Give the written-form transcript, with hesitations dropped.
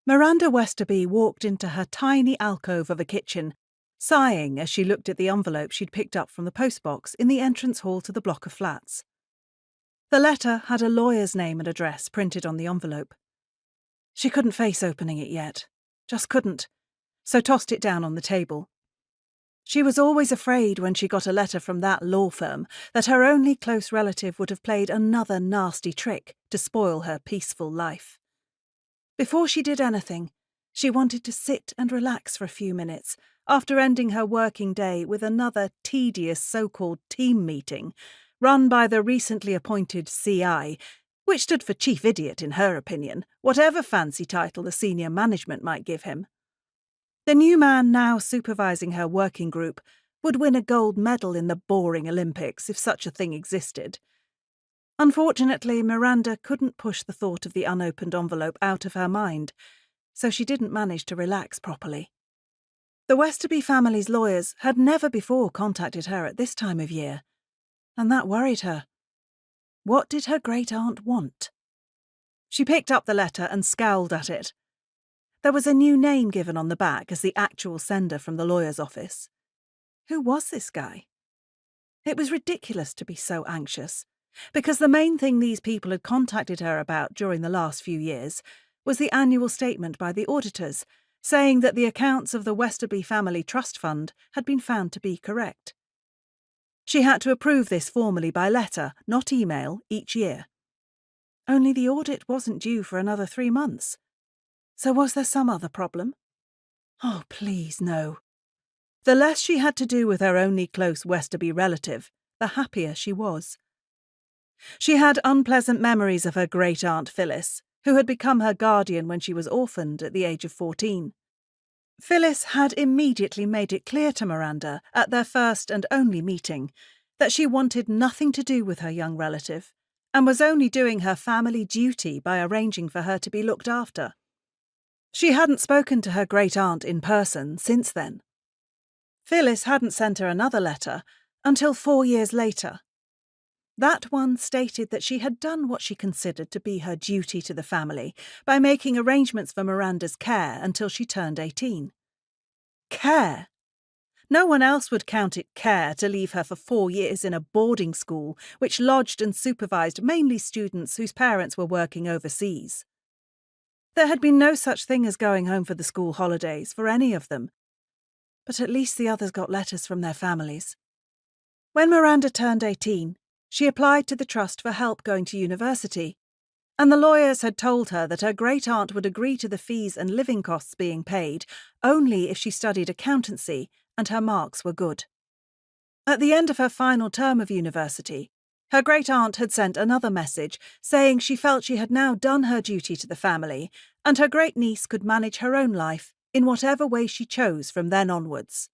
Miranda Westerby walked into her tiny alcove of a kitchen, sighing as she looked at the envelope she'd picked up from the postbox in the entrance hall to the block of flats. The letter had a lawyer's name and address printed on the envelope. She couldn't face opening it yet. Just couldn't. So tossed it down on the table. She was always afraid when she got a letter from that law firm that her only close relative would have played another nasty trick to spoil her peaceful life. Before she did anything, she wanted to sit and relax for a few minutes after ending her working day with another tedious so-called team meeting run by the recently appointed CI, which stood for Chief Idiot in her opinion, whatever fancy title the senior management might give him. The new man now supervising her working group would win a gold medal in the boring Olympics if such a thing existed. Unfortunately, Miranda couldn't push the thought of the unopened envelope out of her mind, so she didn't manage to relax properly. The Westerby family's lawyers had never before contacted her at this time of year, and that worried her. What did her great-aunt want? She picked up the letter and scowled at it. There was a new name given on the back as the actual sender from the lawyer's office. Who was this guy? It was ridiculous to be so anxious, because the main thing these people had contacted her about during the last few years was the annual statement by the auditors, saying that the accounts of the Westerby Family Trust Fund had been found to be correct. She had to approve this formally by letter, not email, each year. Only the audit wasn't due for another 3 months. So was there some other problem? Oh, please, no. The less she had to do with her only close Westerby relative, the happier she was. She had unpleasant memories of her great-aunt Phyllis, who had become her guardian when she was orphaned at the age of 14. Phyllis had immediately made it clear to Miranda at their first and only meeting that she wanted nothing to do with her young relative and was only doing her family duty by arranging for her to be looked after. She hadn't spoken to her great-aunt in person since then. Phyllis hadn't sent her another letter until 4 years later. That one stated that she had done what she considered to be her duty to the family by making arrangements for Miranda's care until she turned 18. Care? No one else would count it care to leave her for 4 years in a boarding school which lodged and supervised mainly students whose parents were working overseas. There had been no such thing as going home for the school holidays for any of them, but at least the others got letters from their families. When Miranda turned 18, she applied to the trust for help going to university, and the lawyers had told her that her great-aunt would agree to the fees and living costs being paid only if she studied accountancy and her marks were good. At the end of her final term of university, her great-aunt had sent another message saying she felt she had now done her duty to the family and her great-niece could manage her own life in whatever way she chose from then onwards.